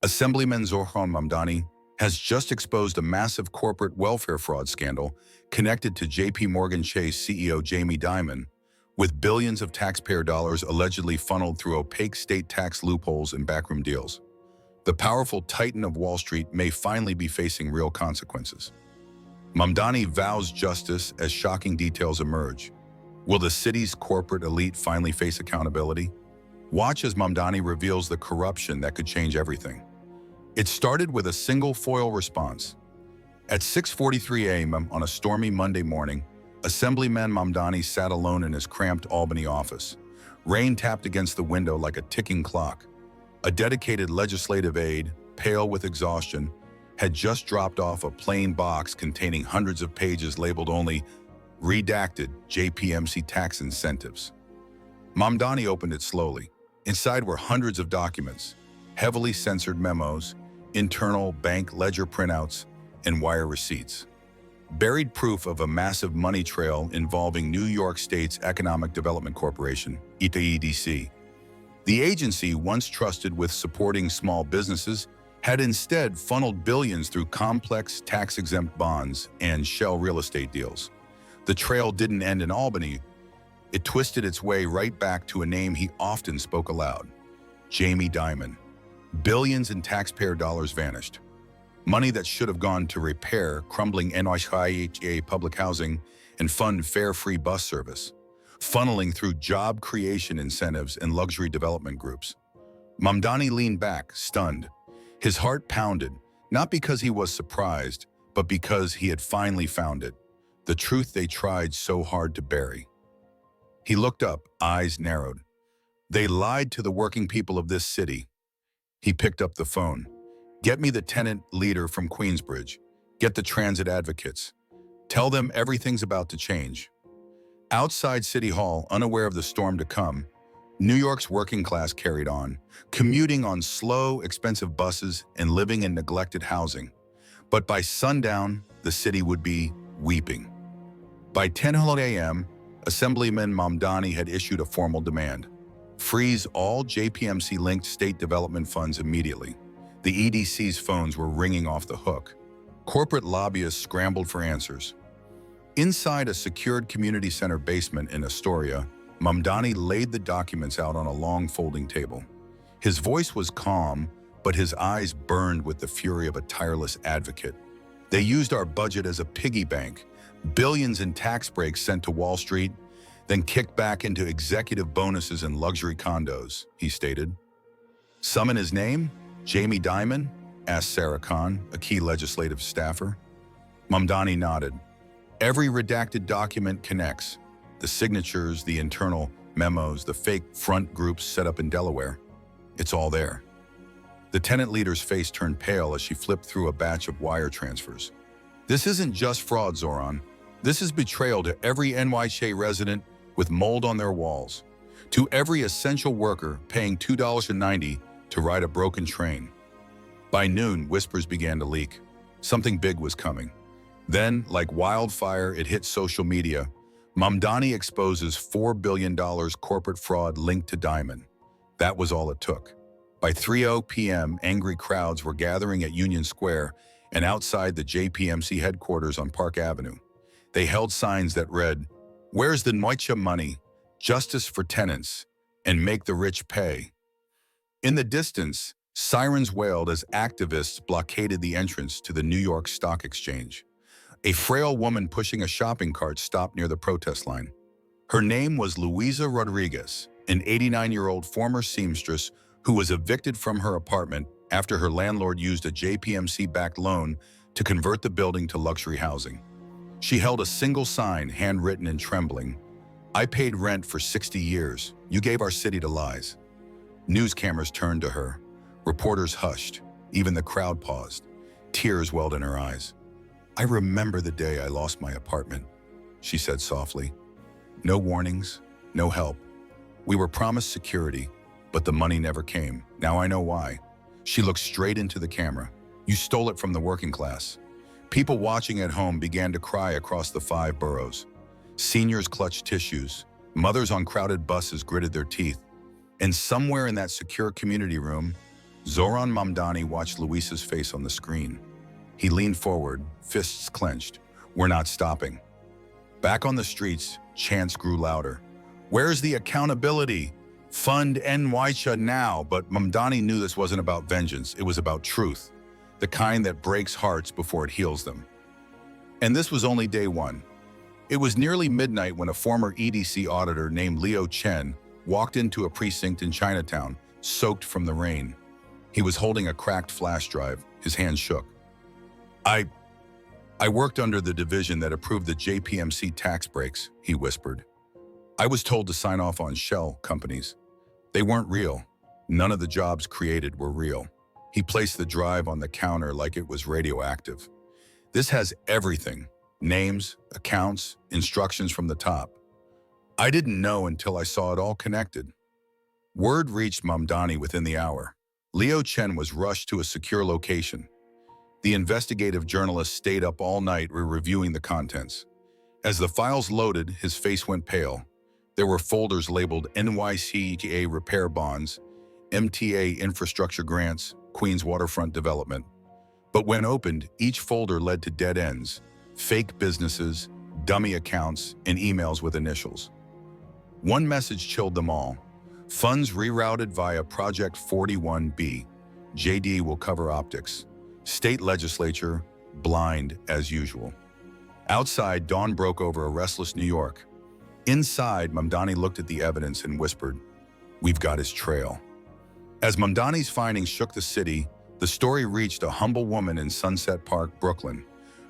Assemblyman Zohran Mamdani has just exposed a massive corporate welfare fraud scandal connected to JPMorgan Chase CEO Jamie Dimon, with billions of taxpayer dollars allegedly funneled through opaque state tax loopholes and backroom deals. The powerful titan of Wall Street may finally be facing real consequences. Mamdani vows justice as shocking details emerge. Will the city's corporate elite finally face accountability? Watch as Mamdani reveals the corruption that could change everything. It started with a single foil response. At 6:43 a.m. on a stormy Monday morning, Assemblyman Mamdani sat alone in his cramped Albany office. Rain tapped against the window like a ticking clock. A dedicated legislative aide, pale with exhaustion, had just dropped off a plain box containing hundreds of pages labeled only "Redacted JPMC Tax Incentives." Mamdani opened it slowly. Inside were hundreds of documents, heavily censored memos, internal bank ledger printouts, and wire receipts. Buried proof of a massive money trail involving New York State's Economic Development Corporation, USAID EDC. The agency, once trusted with supporting small businesses, had instead funneled billions through complex tax-exempt bonds and shell real estate deals. The trail didn't end in Albany. It twisted its way right back to a name he often spoke aloud: Jamie Dimon. Billions in taxpayer dollars vanished. Money that should have gone to repair crumbling NYCHA public housing and fund fare-free bus service, funneling through job creation incentives and luxury development groups. Mamdani leaned back, stunned. His heart pounded, not because he was surprised, but because he had finally found it, the truth they tried so hard to bury. He looked up, eyes narrowed. They lied to the working people of this city. He picked up the phone. "Get me the tenant leader from Queensbridge. Get the transit advocates. Tell them everything's about to change." Outside City Hall, unaware of the storm to come, New York's working class carried on, commuting on slow, expensive buses and living in neglected housing. But by sundown, the city would be weeping. By 10 a.m., Assemblyman Mamdani had issued a formal demand: freeze all JPMC-linked state development funds immediately. The EDC's phones were ringing off the hook. Corporate lobbyists scrambled for answers. Inside a secured community center basement in Astoria, Mamdani laid the documents out on a long folding table. His voice was calm, but his eyes burned with the fury of a tireless advocate. "They used our budget as a piggy bank, billions in tax breaks sent to Wall Street, then kicked back into executive bonuses and luxury condos," he stated. "Summon his name? Jamie Dimon?" asked Sarah Khan, a key legislative staffer. Mamdani nodded. "Every redacted document connects. The signatures, the internal memos, the fake front groups set up in Delaware. It's all there." The tenant leader's face turned pale as she flipped through a batch of wire transfers. "This isn't just fraud, Zohran. This is betrayal to every NYCHA resident with mold on their walls, to every essential worker paying $2.90 to ride a broken train." By noon, whispers began to leak. Something big was coming. Then, like wildfire, it hit social media. Mamdani exposes $4 billion corporate fraud linked to Dimon. That was all it took. By 3:00 p.m., angry crowds were gathering at Union Square and outside the JPMC headquarters on Park Avenue. They held signs that read, "Where's the NYCHA money? Justice for tenants, and make the rich pay." In the distance, sirens wailed as activists blockaded the entrance to the New York Stock Exchange. A frail woman pushing a shopping cart stopped near the protest line. Her name was Luisa Rodriguez, an 89-year-old former seamstress who was evicted from her apartment after her landlord used a JPMC-backed loan to convert the building to luxury housing. She held a single sign, handwritten and trembling: "I paid rent for 60 years. You gave our city to lies." News cameras turned to her. Reporters hushed. Even the crowd paused. Tears welled in her eyes. "I remember the day I lost my apartment," she said softly. "No warnings, no help. We were promised security, but the money never came. Now I know why." She looked straight into the camera. "You stole it from the working class." People watching at home began to cry across the 5 boroughs. Seniors clutched tissues. Mothers on crowded buses gritted their teeth. And somewhere in that secure community room, Zohran Mamdani watched Luisa's face on the screen. He leaned forward, fists clenched. We're not stopping. Back on the streets, chants grew louder. Where's the accountability? Fund NYCHA now. But Mamdani knew this wasn't about vengeance. It was about truth, the kind that breaks hearts before it heals them. And this was only day one. It was nearly midnight when a former EDC auditor named Leo Chen walked into a precinct in Chinatown, soaked from the rain. He was holding a cracked flash drive. His hands shook. I worked under the division that approved the JPMC tax breaks, he whispered. I was told to sign off on shell companies. They weren't real. None of the jobs created were real. He placed the drive on the counter like it was radioactive. This has everything: names, accounts, instructions from the top. I didn't know until I saw it all connected. Word reached Mamdani within the hour. Leo Chen was rushed to a secure location. The investigative journalist stayed up all night reviewing the contents. As the files loaded, his face went pale. There were folders labeled NYCHA repair bonds, MTA infrastructure grants, Queens waterfront development. But when opened, each folder led to dead ends, fake businesses, dummy accounts, and emails with initials. One message chilled them all. Funds rerouted via Project 41B. JD will cover optics. State legislature, blind as usual. Outside, dawn broke over a restless New York. Inside, Mamdani looked at the evidence and whispered, "We've got his trail." As Mamdani's findings shook the city, the story reached a humble woman in Sunset Park, Brooklyn.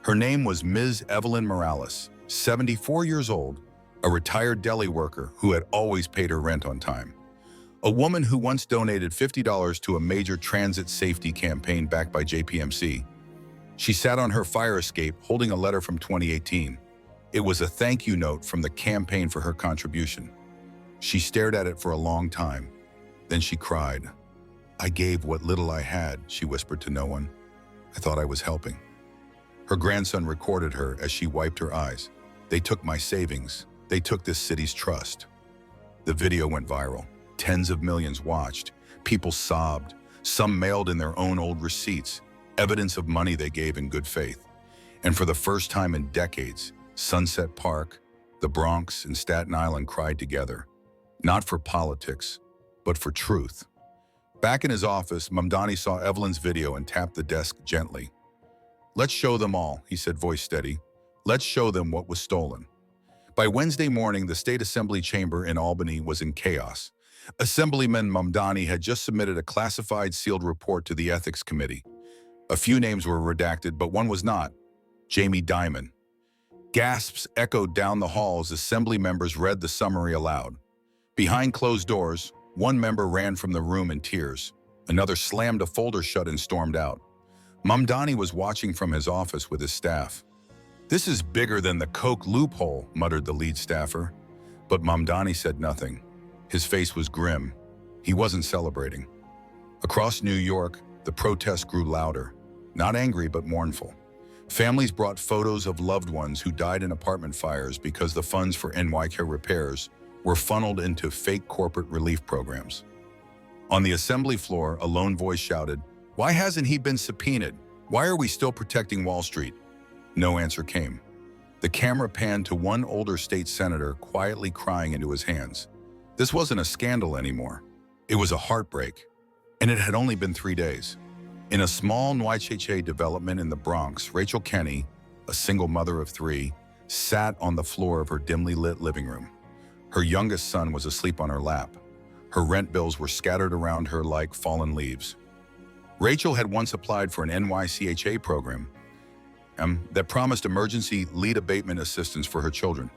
Her name was Ms. Evelyn Morales, 74 years old, a retired deli worker who had always paid her rent on time. A woman who once donated $50 to a major transit safety campaign backed by JPMC. She sat on her fire escape holding a letter from 2018. It was a thank you note from the campaign for her contribution. She stared at it for a long time. Then she cried. "I gave what little I had," she whispered to no one. "I thought I was helping." Her grandson recorded her as she wiped her eyes. "They took my savings. They took this city's trust." The video went viral. Tens of millions watched. People sobbed. Some mailed in their own old receipts, evidence of money they gave in good faith. And for the first time in decades, Sunset Park, the Bronx, and Staten Island cried together. Not for politics, but for truth. Back in his office, Mamdani saw Evelyn's video and tapped the desk gently. "Let's show them all," he said, voice steady. "Let's show them what was stolen." By Wednesday morning, the State Assembly chamber in Albany was in chaos. Assemblyman Mamdani had just submitted a classified sealed report to the Ethics Committee. A few names were redacted, but one was not: Jamie Dimon. Gasps echoed down the hall as Assembly members read the summary aloud. Behind closed doors, one member ran from the room in tears. Another slammed a folder shut and stormed out. Mamdani was watching from his office with his staff. "This is bigger than the Coke loophole," muttered the lead staffer. But Mamdani said nothing. His face was grim. He wasn't celebrating. Across New York, the protests grew louder. Not angry, but mournful. Families brought photos of loved ones who died in apartment fires because the funds for NYCHA repairs were funneled into fake corporate relief programs. On the assembly floor, a lone voice shouted, "Why hasn't he been subpoenaed? Why are we still protecting Wall Street?" No answer came. The camera panned to one older state senator quietly crying into his hands. This wasn't a scandal anymore. It was a heartbreak. And it had only been 3 days. In a small NYCHA development in the Bronx, Rachel Kenny, a single mother of 3, sat on the floor of her dimly lit living room. Her youngest son was asleep on her lap. Her rent bills were scattered around her like fallen leaves. Rachel had once applied for an NYCHA program that promised emergency lead abatement assistance for her children.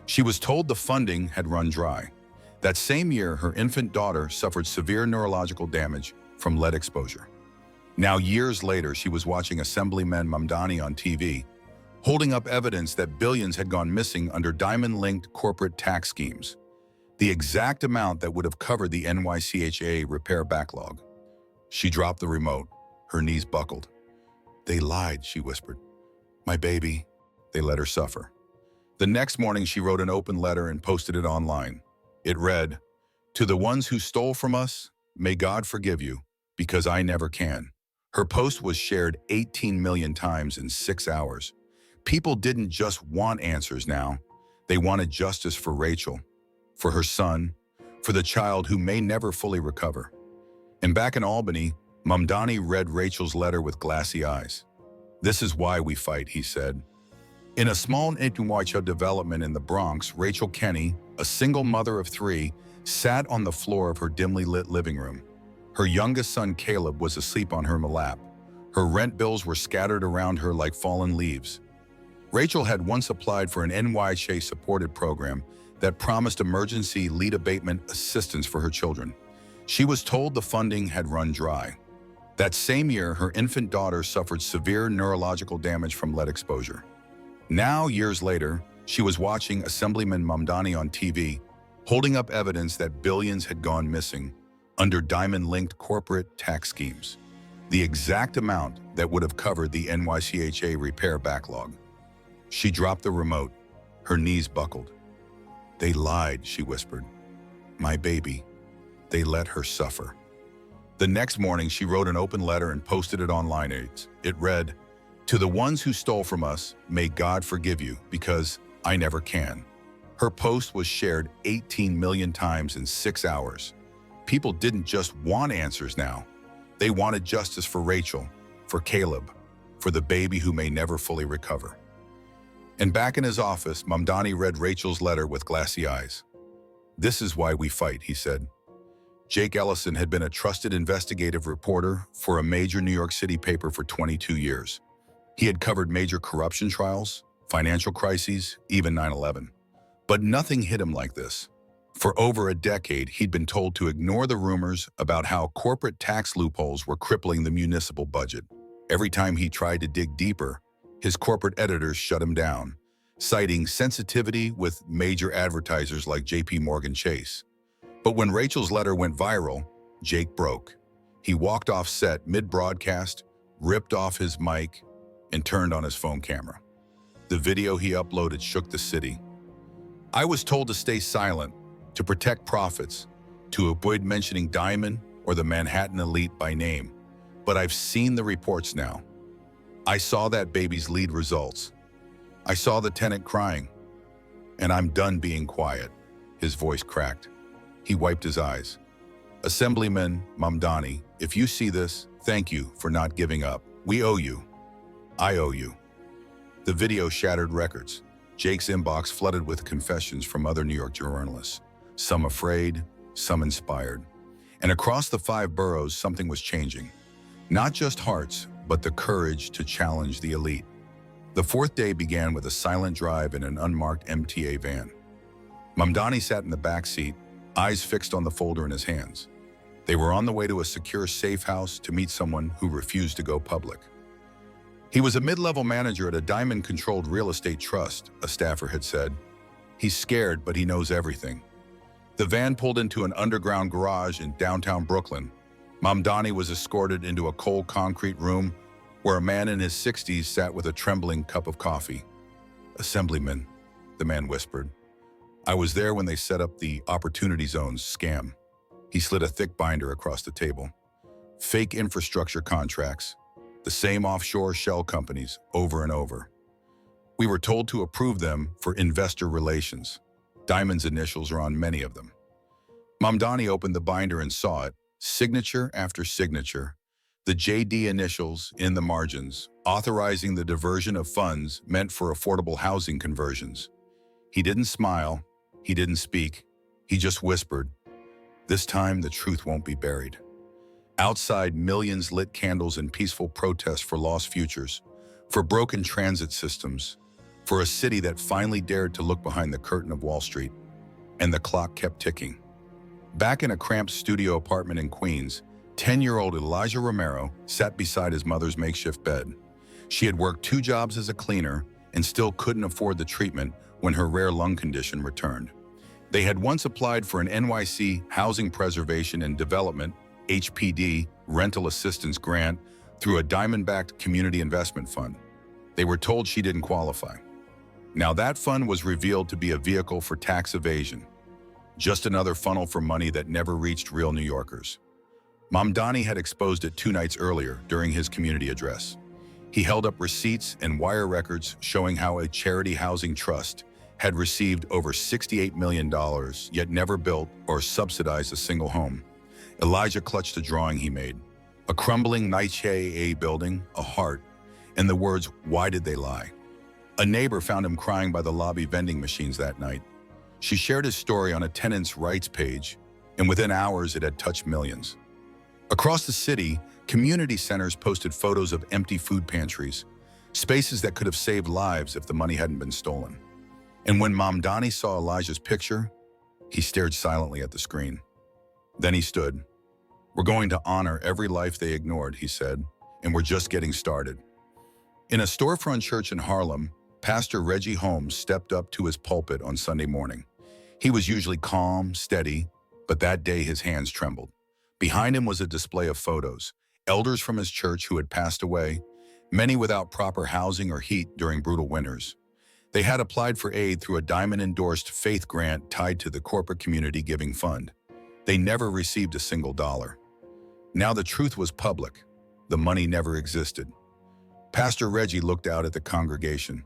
She was told the funding had run dry. That same year, her infant daughter suffered severe neurological damage from lead exposure. Now, years later, she was watching Assemblyman Mamdani on TV, holding up evidence that billions had gone missing under diamond-linked corporate tax schemes, the exact amount that would have covered the NYCHA repair backlog. She dropped the remote. Her knees buckled. "They lied," she whispered. "My baby." They let her suffer. The next morning, she wrote an open letter and posted it online. It read, "To the ones who stole from us, may God forgive you. because I never can. Her post was shared 18 million times in 6 hours. People didn't just want answers now. They wanted justice for Rachel, for her son, for the child who may never fully recover. And back in Albany, Mamdani read Rachel's letter with glassy eyes. "This is why we fight," he said. In a small NYCHA development in the Bronx, Rachel Kenny, a single mother of 3, sat on the floor of her dimly lit living room. Her youngest son, Caleb, was asleep on her lap. Her rent bills were scattered around her like fallen leaves. Rachel had once applied for an NYCHA-supported program that promised emergency lead abatement assistance for her children. She was told the funding had run dry. That same year, her infant daughter suffered severe neurological damage from lead exposure. Now, years later, she was watching Assemblyman Mamdani on TV, holding up evidence that billions had gone missing under Dimon-linked corporate tax schemes, the exact amount that would have covered the NYCHA repair backlog. She dropped the remote. Her knees buckled. "They lied," she whispered. "My baby. They let her suffer." The next morning, she wrote an open letter and posted it online. It read, "To the ones who stole from us, may God forgive you, because I never can." Her post was shared 18 million times in 6 hours. People didn't just want answers now. They wanted justice for Rachel, for Caleb, for the baby who may never fully recover. And back in his office, Mamdani read Rachel's letter with glassy eyes. "This is why we fight," he said. Jake Ellison had been a trusted investigative reporter for a major New York City paper for 22 years. He had covered major corruption trials, financial crises, even 9/11. But nothing hit him like this. For over a decade, he'd been told to ignore the rumors about how corporate tax loopholes were crippling the municipal budget. Every time he tried to dig deeper, his corporate editors shut him down, citing sensitivity with major advertisers like JPMorgan Chase. But when Rachel's letter went viral, Jake broke. He walked off set mid-broadcast, ripped off his mic, and turned on his phone camera. The video he uploaded shook the city. "I was told to stay silent, to protect profits, to avoid mentioning Dimon or the Manhattan elite by name. But I've seen the reports now. I saw that baby's lead results. I saw the tenant crying. And I'm done being quiet." His voice cracked. He wiped his eyes. "Assemblyman Mamdani, if you see this, thank you for not giving up. We owe you. I owe you." The video shattered records. Jake's inbox flooded with confessions from other New York journalists, some afraid, some inspired. And across the 5 boroughs, something was changing. Not just hearts, but the courage to challenge the elite. The 4th day began with a silent drive in an unmarked MTA van. Mamdani sat in the back seat, eyes fixed on the folder in his hands. They were on the way to a secure safe house to meet someone who refused to go public. He was a mid-level manager at a Dimon-controlled real estate trust, a staffer had said. "He's scared, but he knows everything." The van pulled into an underground garage in downtown Brooklyn. Mamdani was escorted into a cold concrete room where a man in his 60s sat with a trembling cup of coffee. "Assemblyman," the man whispered. "I was there when they set up the Opportunity Zones scam." He slid a thick binder across the table. "Fake infrastructure contracts, the same offshore shell companies over and over. We were told to approve them for investor relations. Dimon's initials are on many of them." Mamdani opened the binder and saw it, signature after signature, the JD initials in the margins, authorizing the diversion of funds meant for affordable housing conversions. He didn't smile. He didn't speak. He just whispered, "This time the truth won't be buried." Outside, millions lit candles in peaceful protest for lost futures, for broken transit systems, for a city that finally dared to look behind the curtain of Wall Street. And the clock kept ticking. Back in a cramped studio apartment in Queens, 10-year-old Elijah Romero sat beside his mother's makeshift bed. She had worked 2 jobs as a cleaner and still couldn't afford the treatment when her rare lung condition returned. They had once applied for an NYC Housing Preservation and Development, HPD, rental assistance grant through a Dimon-backed community investment fund. They were told she didn't qualify. Now that fund was revealed to be a vehicle for tax evasion, just another funnel for money that never reached real New Yorkers. Mamdani had exposed it 2 nights earlier during his community address. He held up receipts and wire records showing how a charity housing trust had received over $68 million, yet never built or subsidized a single home. Elijah clutched a drawing he made. A crumbling NYCHA building, a heart, and the words, "Why did they lie?" A neighbor found him crying by the lobby vending machines that night. She shared his story on a tenants' rights page, and within hours it had touched millions. Across the city, community centers posted photos of empty food pantries, spaces that could have saved lives if the money hadn't been stolen. And when Mamdani saw Elijah's picture, he stared silently at the screen. Then he stood. "We're going to honor every life they ignored," he said, "and we're just getting started." In a storefront church in Harlem, Pastor Reggie Holmes stepped up to his pulpit on Sunday morning. He was usually calm, steady, but that day his hands trembled. Behind him was a display of photos, elders from his church who had passed away, many without proper housing or heat during brutal winters. They had applied for aid through a diamond-endorsed faith grant tied to the corporate community giving fund. They never received a single dollar. Now the truth was public. The money never existed. Pastor Reggie looked out at the congregation.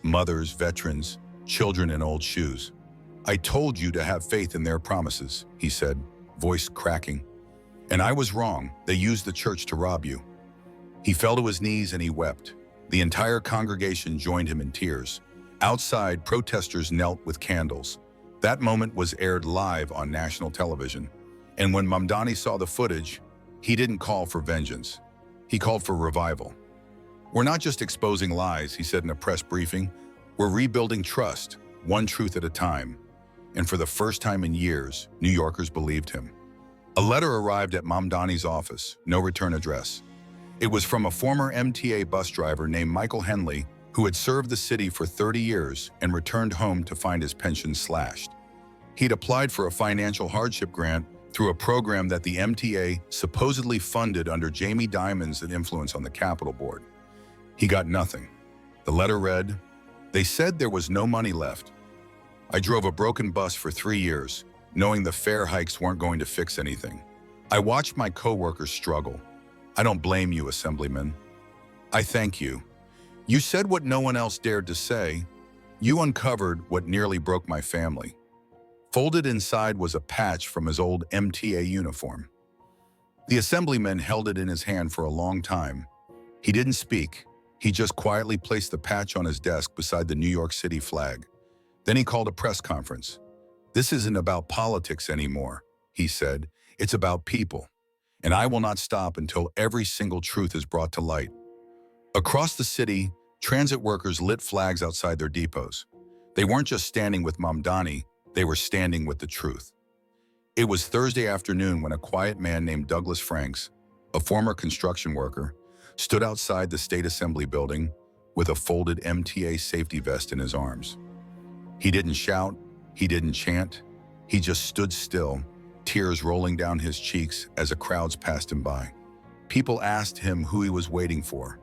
Mothers, veterans, children in old shoes. "I told you to have faith in their promises," he said, voice cracking. "And I was wrong. They used the church to rob you." He fell to his knees and he wept. The entire congregation joined him in tears. Outside, protesters knelt with candles. That moment was aired live on national television. And when Mamdani saw the footage, he didn't call for vengeance. He called for revival. "We're not just exposing lies," he said in a press briefing. "We're rebuilding trust, one truth at a time." And for the first time in years, New Yorkers believed him. A letter arrived at Mamdani's office, no return address. It was from a former MTA bus driver named Michael Henley, who had served the city for 30 years and returned home to find his pension slashed. He'd applied for a financial hardship grant through a program that the MTA supposedly funded under Jamie Dimon's influence on the Capitol Board. He got nothing. The letter read, "They said there was no money left. I drove a broken bus for 3 years, knowing the fare hikes weren't going to fix anything. I watched my coworkers struggle. I don't blame you, Assemblyman. I thank you. You said what no one else dared to say. You uncovered what nearly broke my family." Folded inside was a patch from his old MTA uniform. The Assemblyman held it in his hand for a long time. He didn't speak. He just quietly placed the patch on his desk beside the New York City flag. Then he called a press conference. "This isn't about politics anymore," he said. "It's about people. And I will not stop until every single truth is brought to light." Across the city, transit workers lit flags outside their depots. They weren't just standing with Mamdani, they were standing with the truth. It was Thursday afternoon when a quiet man named Douglas Franks, a former construction worker, stood outside the State Assembly building with a folded MTA safety vest in his arms. He didn't shout, he didn't chant, he just stood still, tears rolling down his cheeks as the crowds passed him by. People asked him who he was waiting for.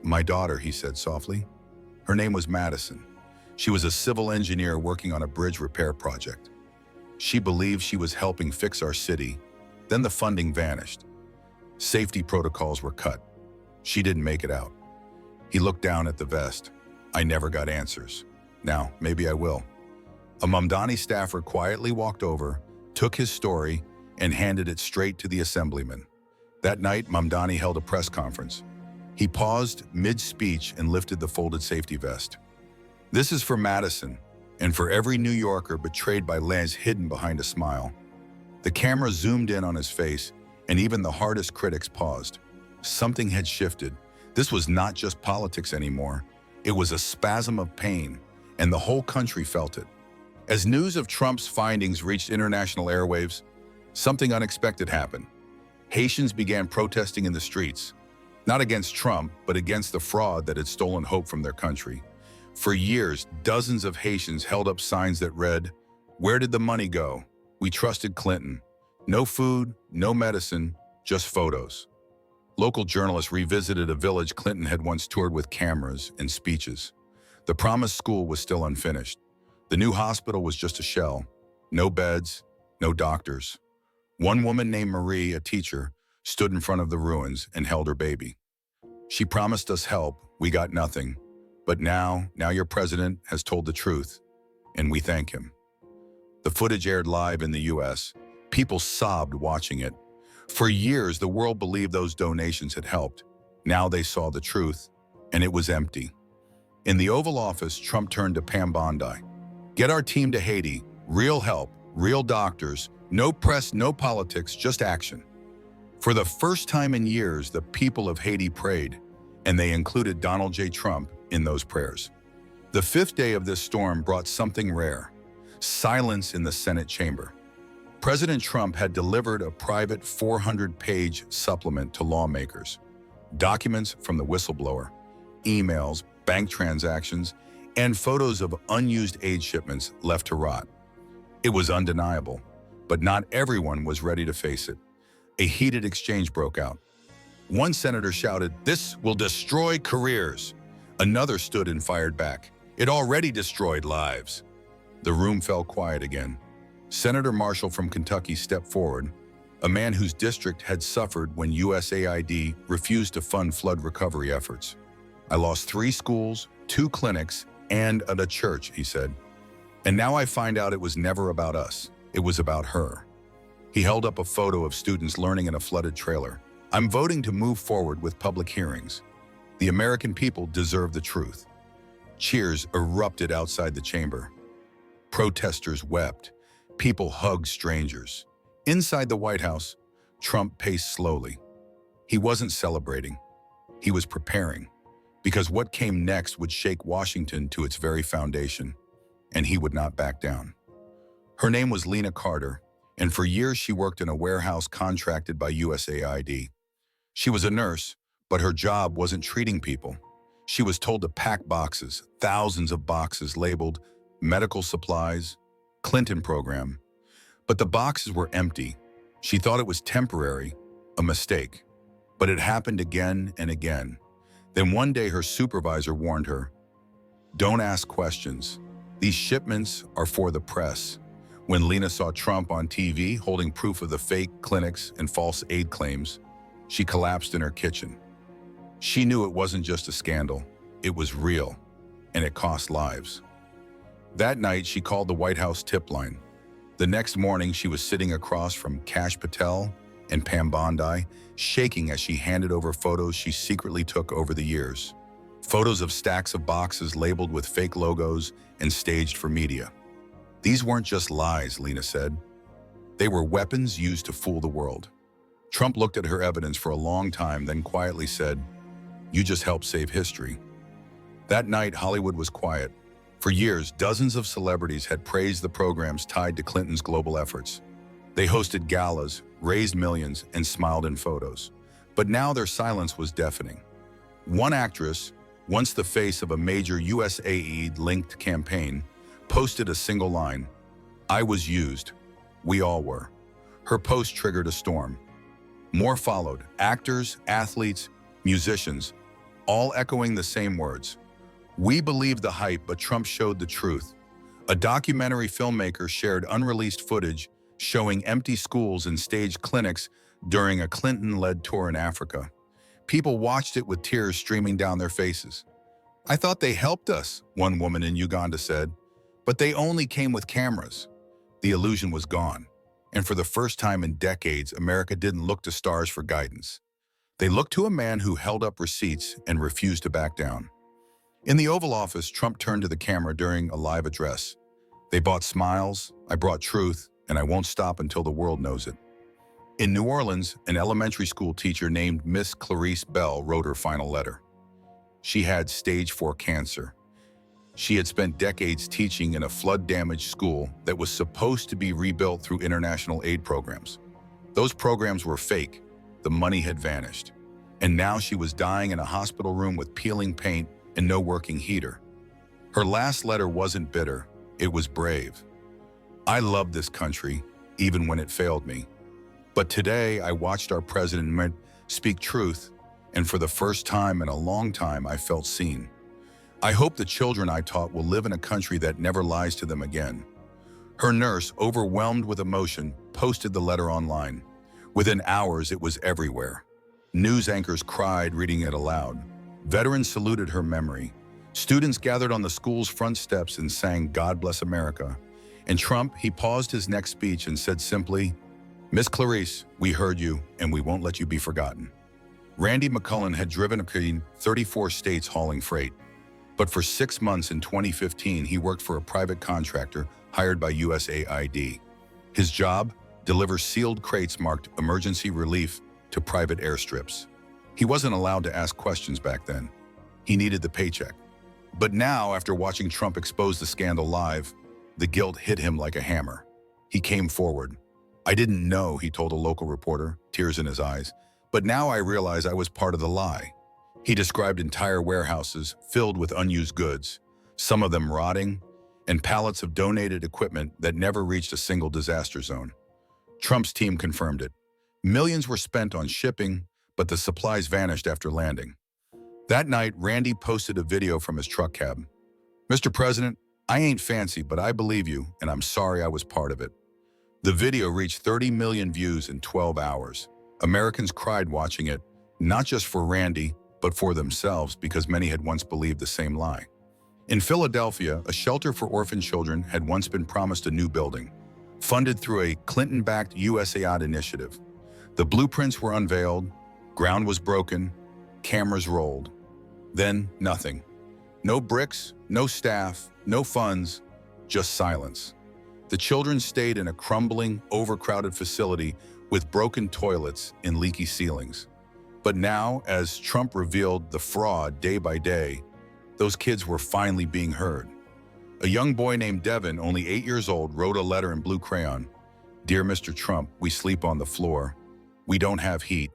"My daughter," he said softly. Her name was Madison. She was a civil engineer working on a bridge repair project. She believed she was helping fix our city. Then the funding vanished. Safety protocols were cut. She didn't make it out. He looked down at the vest. "I never got answers. Now, maybe I will." A Mamdani staffer quietly walked over, took his story, and handed it straight to the Assemblyman. That night, Mamdani held a press conference. He paused mid-speech and lifted the folded safety vest. "This is for Madison, and for every New Yorker betrayed by lies hidden behind a smile." The camera zoomed in on his face, and even the hardest critics paused. Something had shifted. This was not just politics anymore. It was a spasm of pain, and the whole country felt it. As news of Trump's findings reached international airwaves, something unexpected happened. Haitians began protesting in the streets, not against Trump, but against the fraud that had stolen hope from their country. For years, dozens of Haitians held up signs that read, "Where did the money go? We trusted Clinton. No food, no medicine, just photos." Local journalists revisited a village Clinton had once toured with cameras and speeches. The promised school was still unfinished. The new hospital was just a shell. No beds, no doctors. One woman named Marie, a teacher, stood in front of the ruins and held her baby. She promised us help, we got nothing. But now your president has told the truth, and we thank him. The footage aired live in the US. People sobbed watching it. For years, the world believed those donations had helped. Now they saw the truth, and it was empty. In the Oval Office, Trump turned to Pam Bondi. Get our team to Haiti. Real help, real doctors, no press, no politics, just action. For the first time in years, the people of Haiti prayed, and they included Donald J. Trump in those prayers. The fifth day of this storm brought something rare: silence in the Senate chamber. President Trump had delivered a private 400-page supplement to lawmakers. Documents from the whistleblower, emails, bank transactions, and photos of unused aid shipments left to rot. It was undeniable, but not everyone was ready to face it. A heated exchange broke out. One senator shouted, "This will destroy careers." Another stood and fired back, "It already destroyed lives." The room fell quiet again. Senator Marshall from Kentucky stepped forward, a man whose district had suffered when USAID refused to fund flood recovery efforts. "I lost 3 schools, 2 clinics, and a church," he said. "And now I find out it was never about us. It was about her." He held up a photo of students learning in a flooded trailer. "I'm voting to move forward with public hearings. The American people deserve the truth." Cheers erupted outside the chamber. Protesters wept. People hugged strangers. Inside the White House, Trump paced slowly. He wasn't celebrating. He was preparing, because what came next would shake Washington to its very foundation, and he would not back down. Her name was Lena Carter, and for years she worked in a warehouse contracted by USAID. She was a nurse, but her job wasn't treating people. She was told to pack boxes, thousands of boxes labeled medical supplies, Clinton program. But the boxes were empty. She thought it was temporary, a mistake. But it happened again and again. Then one day her supervisor warned her, "Don't ask questions. These shipments are for the press." When Lena saw Trump on TV holding proof of the fake clinics and false aid claims, she collapsed in her kitchen. She knew it wasn't just a scandal. It was real, and it cost lives. That night, she called the White House tip line. The next morning, she was sitting across from Kash Patel and Pam Bondi, shaking as she handed over photos she secretly took over the years. Photos of stacks of boxes labeled with fake logos and staged for media. "These weren't just lies," Lena said. "They were weapons used to fool the world." Trump looked at her evidence for a long time, then quietly said, "You just helped save history." That night, Hollywood was quiet. For years, dozens of celebrities had praised the programs tied to Clinton's global efforts. They hosted galas, raised millions, and smiled in photos. But now their silence was deafening. One actress, once the face of a major USAID-linked campaign, posted a single line, "I was used. We all were." Her post triggered a storm. More followed, actors, athletes, musicians, all echoing the same words. "We believed the hype, but Trump showed the truth." A documentary filmmaker shared unreleased footage showing empty schools and staged clinics during a Clinton-led tour in Africa. People watched it with tears streaming down their faces. "I thought they helped us," one woman in Uganda said, "but they only came with cameras." The illusion was gone, and for the first time in decades, America didn't look to stars for guidance. They looked to a man who held up receipts and refused to back down. In the Oval Office, Trump turned to the camera during a live address. "They bought smiles, I brought truth, and I won't stop until the world knows it." In New Orleans, an elementary school teacher named Miss Clarice Bell wrote her final letter. She had stage 4 cancer. She had spent decades teaching in a flood-damaged school that was supposed to be rebuilt through international aid programs. Those programs were fake. The money had vanished. And now she was dying in a hospital room with peeling paint and no working heater. Her last letter wasn't bitter, it was brave. "I love this country, even when it failed me. But today I watched our president speak truth, and for the first time in a long time I felt seen. I hope the children I taught will live in a country that never lies to them again." Her nurse, overwhelmed with emotion, posted the letter online. Within hours, it was everywhere. News anchors cried, reading it aloud. Veterans saluted her memory. Students gathered on the school's front steps and sang "God Bless America." And Trump, he paused his next speech and said simply, "Miss Clarice, we heard you, and we won't let you be forgotten." Randy McCullum had driven between 34 states hauling freight. But for 6 months in 2015, he worked for a private contractor hired by USAID. His job? Deliver sealed crates marked emergency relief to private airstrips. He wasn't allowed to ask questions back then. He needed the paycheck. But now, after watching Trump expose the scandal live, the guilt hit him like a hammer. He came forward. "I didn't know," he told a local reporter, tears in his eyes, "but now I realize I was part of the lie." He described entire warehouses filled with unused goods, some of them rotting, and pallets of donated equipment that never reached a single disaster zone. Trump's team confirmed it. Millions were spent on shipping, but the supplies vanished after landing. That night, Randy posted a video from his truck cab. "Mr. President, I ain't fancy, but I believe you, and I'm sorry I was part of it." The video reached 30 million views in 12 hours. Americans cried watching it, not just for Randy, but for themselves, because many had once believed the same lie. In Philadelphia, a shelter for orphan children had once been promised a new building, funded through a Clinton-backed USAID initiative. The blueprints were unveiled, ground was broken, cameras rolled. Then nothing. No bricks, no staff, no funds, just silence. The children stayed in a crumbling, overcrowded facility with broken toilets and leaky ceilings. But now, as Trump revealed the fraud day by day, those kids were finally being heard. A young boy named Devin, only 8 years old, wrote a letter in blue crayon. "Dear Mr. Trump, we sleep on the floor. We don't have heat.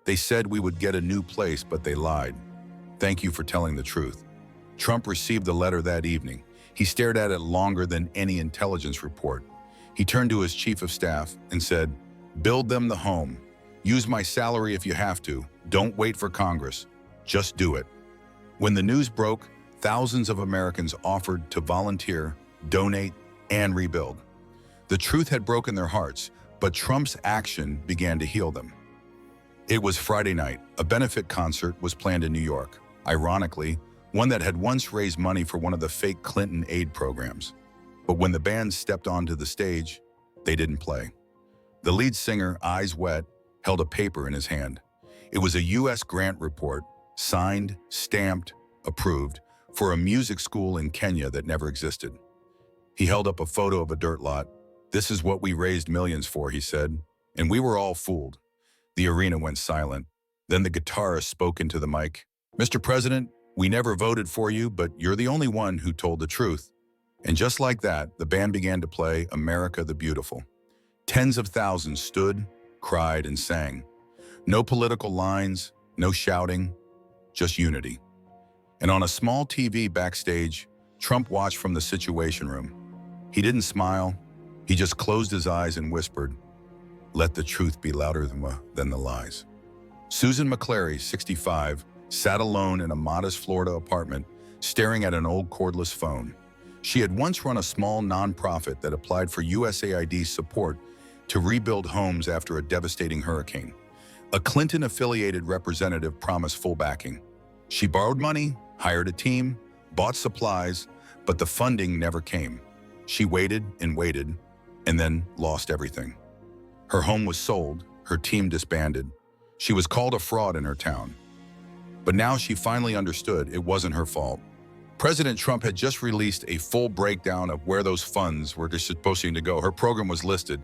They said we would get a new place, but they lied. Thank you for telling the truth." Trump received the letter that evening. He stared at it longer than any intelligence report. He turned to his chief of staff and said, "Build them the home. Use my salary if you have to. Don't wait for Congress. Just do it." When the news broke, thousands of Americans offered to volunteer, donate, and rebuild. The truth had broken their hearts, but Trump's action began to heal them. It was Friday night. A benefit concert was planned in New York. Ironically, one that had once raised money for one of the fake Clinton aid programs. But when the band stepped onto the stage, they didn't play. The lead singer, eyes wet, held a paper in his hand. It was a U.S. grant report, signed, stamped, approved, for a music school in Kenya that never existed. He held up a photo of a dirt lot. "This is what we raised millions for," he said, and we were all fooled. The arena went silent. Then the guitarist spoke into the mic. "Mr. President, we never voted for you, but you're the only one who told the truth." And just like that, the band began to play America the Beautiful. Tens of thousands stood, cried, and sang. No political lines, no shouting, just unity. And on a small TV backstage, Trump watched from the Situation Room. He didn't smile. He just closed his eyes and whispered, "Let the truth be louder than the lies." Susan McClary, 65, sat alone in a modest Florida apartment, staring at an old cordless phone. She had once run a small nonprofit that applied for USAID support to rebuild homes after a devastating hurricane. A Clinton-affiliated representative promised full backing. She borrowed money, hired a team, bought supplies, but the funding never came. She waited, and then lost everything. Her home was sold, her team disbanded. She was called a fraud in her town. But now she finally understood it wasn't her fault. President Trump had just released a full breakdown of where those funds were supposed to go. Her program was listed: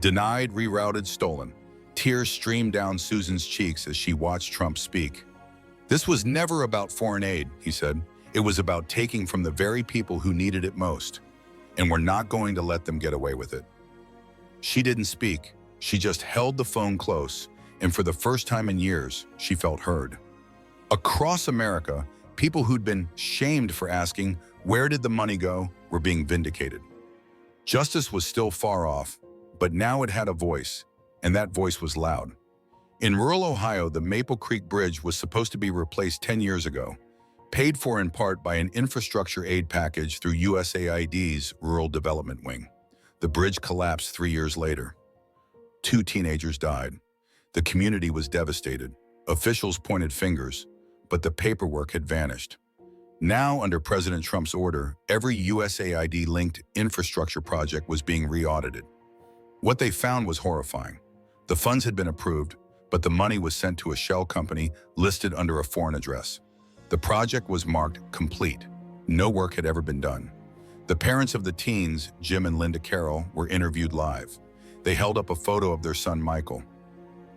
denied, rerouted, stolen. Tears streamed down Susan's cheeks as she watched Trump speak. "This was never about foreign aid," he said. "It was about taking from the very people who needed it most. And we're not going to let them get away with it." She didn't speak. She just held the phone close, and for the first time in years, she felt heard. Across America, people who'd been shamed for asking, "Where did the money go?" were being vindicated. Justice was still far off, but now it had a voice, and that voice was loud. In rural Ohio, the Maple Creek Bridge was supposed to be replaced 10 years ago, paid for in part by an infrastructure aid package through USAID's Rural Development Wing. The bridge collapsed 3 years later. 2 teenagers died. The community was devastated. Officials pointed fingers, but the paperwork had vanished. Now, under President Trump's order, every USAID-linked infrastructure project was being re-audited. What they found was horrifying. The funds had been approved, but the money was sent to a shell company listed under a foreign address. The project was marked complete. No work had ever been done. The parents of the teens, Jim and Linda Carroll, were interviewed live. They held up a photo of their son, Michael.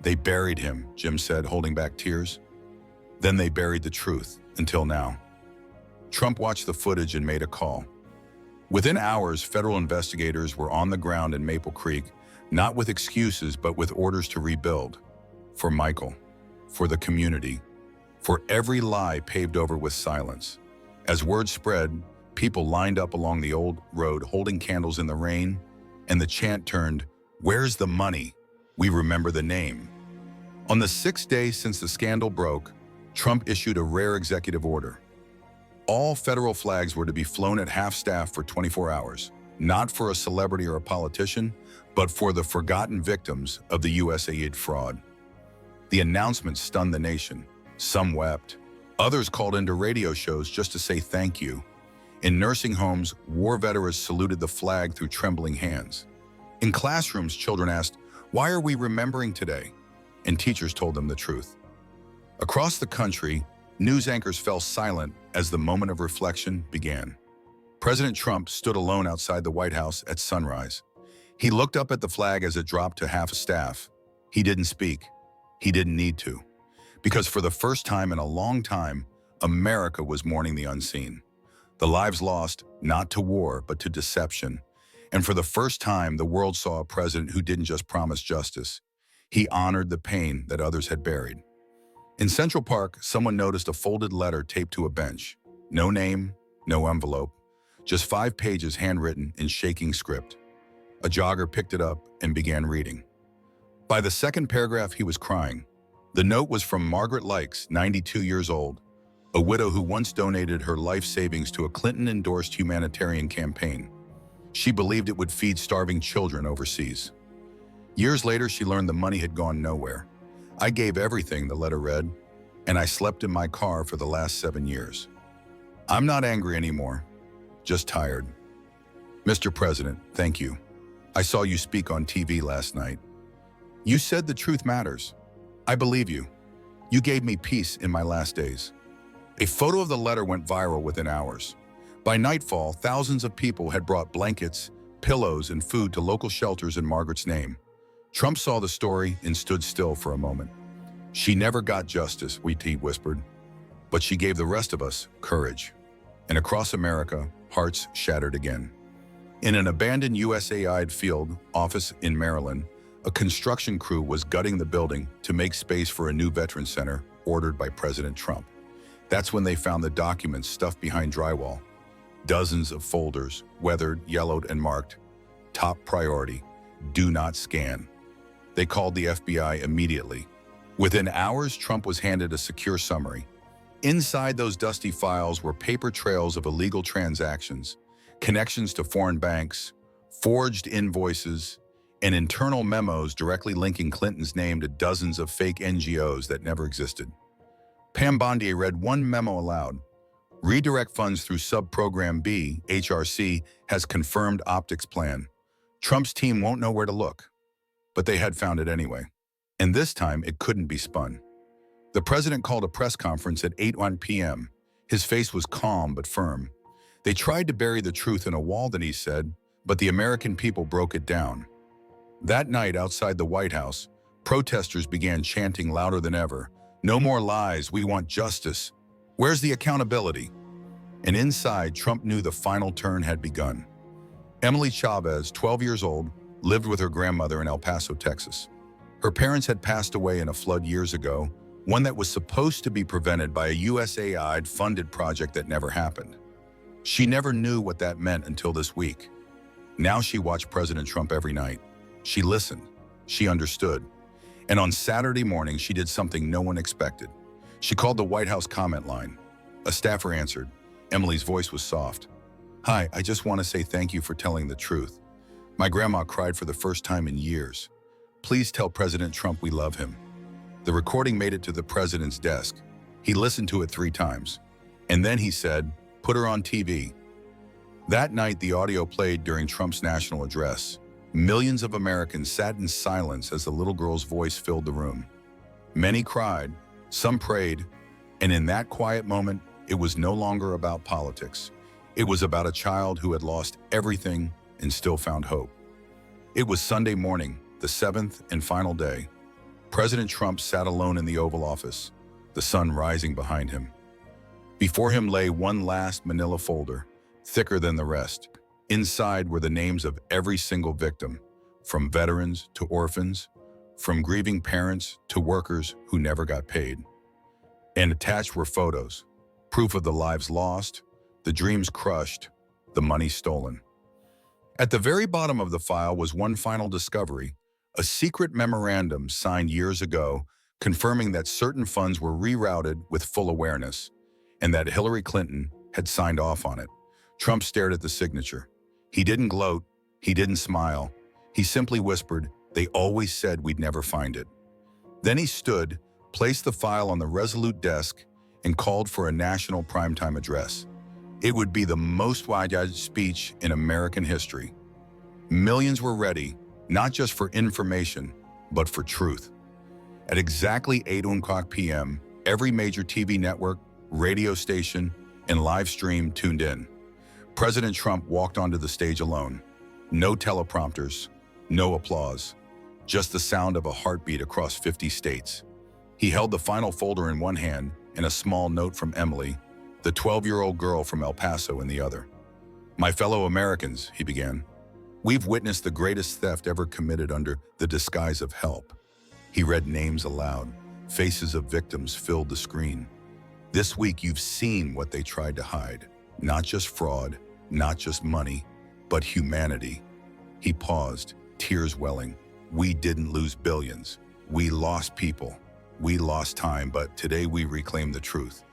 "They buried him," Jim said, holding back tears. "Then they buried the truth, until now." Trump watched the footage and made a call. Within hours, federal investigators were on the ground in Maple Creek, not with excuses, but with orders to rebuild. For Michael, for the community, for every lie paved over with silence. As word spread, people lined up along the old road holding candles in the rain, and the chant turned, "Where's the money? We remember the name." On the 6th day since the scandal broke, Trump issued a rare executive order. All federal flags were to be flown at half-staff for 24 hours, not for a celebrity or a politician, but for the forgotten victims of the USAID fraud. The announcement stunned the nation. Some wept. Others called into radio shows just to say thank you. In nursing homes, war veterans saluted the flag through trembling hands. In classrooms, children asked, "Why are we remembering today?" And teachers told them the truth. Across the country, news anchors fell silent as the moment of reflection began. President Trump stood alone outside the White House at sunrise. He looked up at the flag as it dropped to half a staff. He didn't speak. He didn't need to. Because for the first time in a long time, America was mourning the unseen. The lives lost, not to war, but to deception. And for the first time, the world saw a president who didn't just promise justice. He honored the pain that others had buried. In Central Park, someone noticed a folded letter taped to a bench. No name, no envelope, just 5 pages handwritten in shaking script. A jogger picked it up and began reading. By the second paragraph, he was crying. The note was from Margaret Likes, 92 years old, a widow who once donated her life savings to a Clinton-endorsed humanitarian campaign. She believed it would feed starving children overseas. Years later, she learned the money had gone nowhere. "I gave everything," the letter read, "and I slept in my car for the last 7 years. I'm not angry anymore, just tired. Mr. President, thank you. I saw you speak on TV last night. You said the truth matters. I believe you. You gave me peace in my last days." A photo of the letter went viral within hours. By nightfall, thousands of people had brought blankets, pillows, and food to local shelters in Margaret's name. Trump saw the story and stood still for a moment. "She never got justice," he whispered, "but she gave the rest of us courage." And across America, hearts shattered again. In an abandoned USAID field office in Maryland, a construction crew was gutting the building to make space for a new veterans center ordered by President Trump. That's when they found the documents stuffed behind drywall. Dozens of folders, weathered, yellowed, and marked, "Top priority, do not scan." They called the FBI immediately. Within hours, Trump was handed a secure summary. Inside those dusty files were paper trails of illegal transactions, connections to foreign banks, forged invoices, and internal memos directly linking Clinton's name to dozens of fake NGOs that never existed. Pam Bondier read one memo aloud. "Redirect funds through Sub-Program B, HRC, has confirmed optics plan. Trump's team won't know where to look." But they had found it anyway. And this time, it couldn't be spun. The president called a press conference at 8:01 p.m. His face was calm but firm. "They tried to bury the truth in a wall," he said, "but the American people broke it down." That night outside the White House, protesters began chanting louder than ever, "No more lies, we want justice. Where's the accountability?" And inside, Trump knew the final turn had begun. Emily Chavez, 12 years old, lived with her grandmother in El Paso, Texas. Her parents had passed away in a flood years ago, one that was supposed to be prevented by a USAID-funded project that never happened. She never knew what that meant until this week. Now she watched President Trump every night. She listened. She understood. And on Saturday morning, she did something no one expected. She called the White House comment line. A staffer answered. Emily's voice was soft. "Hi, I just want to say thank you for telling the truth. My grandma cried for the first time in years. Please tell President Trump we love him. The recording made it to the president's desk. He listened to it 3 times. And then he said, "Put her on TV." That night, the audio played during Trump's national address. Millions of Americans sat in silence as the little girl's voice filled the room. Many cried, some prayed, and in that quiet moment, it was no longer about politics. It was about a child who had lost everything and still found hope. It was Sunday morning, the 7th and final day. President Trump sat alone in the Oval Office, the sun rising behind him. Before him lay one last manila folder, thicker than the rest. Inside were the names of every single victim, from veterans to orphans, from grieving parents to workers who never got paid. And attached were photos, proof of the lives lost, the dreams crushed, the money stolen. At the very bottom of the file was one final discovery, a secret memorandum signed years ago confirming that certain funds were rerouted with full awareness, and that Hillary Clinton had signed off on it. Trump stared at the signature. He didn't gloat, he didn't smile. He simply whispered, "They always said we'd never find it." Then he stood, placed the file on the resolute desk, and called for a national primetime address. It would be the most widespread speech in American history. Millions were ready, not just for information, but for truth. At exactly 8:00 p.m., every major TV network, radio station, and live stream tuned in. President Trump walked onto the stage alone. No teleprompters, no applause, just the sound of a heartbeat across 50 states. He held the final folder in one hand and a small note from Emily, the 12-year-old girl from El Paso, in the other. "My fellow Americans," he began, "we've witnessed the greatest theft ever committed under the disguise of help." He read names aloud. Faces of victims filled the screen. "This week you've seen what they tried to hide. Not just fraud, not just money, but humanity." He paused, tears welling. "We didn't lose billions. We lost people. We lost time, but today we reclaim the truth."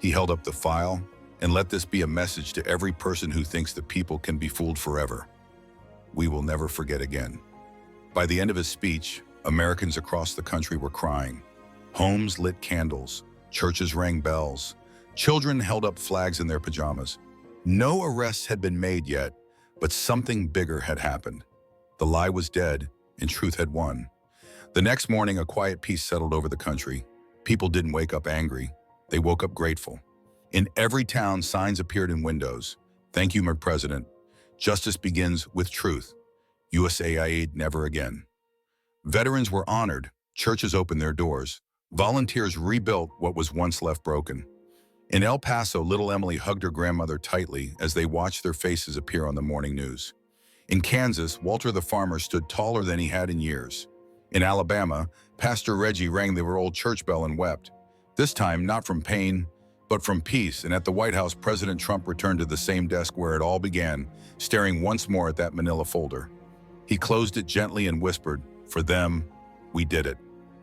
He held up the file, "And let this be a message to every person who thinks the people can be fooled forever. We will never forget again." By the end of his speech, Americans across the country were crying. Homes lit candles, churches rang bells, children held up flags in their pajamas. No arrests had been made yet, but something bigger had happened. The lie was dead, and truth had won. The next morning, a quiet peace settled over the country. People didn't wake up angry. They woke up grateful. In every town, signs appeared in windows. "Thank you, my president. Justice begins with truth. USAID never again." Veterans were honored. Churches opened their doors. Volunteers rebuilt what was once left broken. In El Paso, little Emily hugged her grandmother tightly as they watched their faces appear on the morning news. In Kansas, Walter the farmer stood taller than he had in years. In Alabama, Pastor Reggie rang the old church bell and wept. This time, not from pain, but from peace. And at the White House, President Trump returned to the same desk where it all began, staring once more at that manila folder. He closed it gently and whispered, "For them, we did it."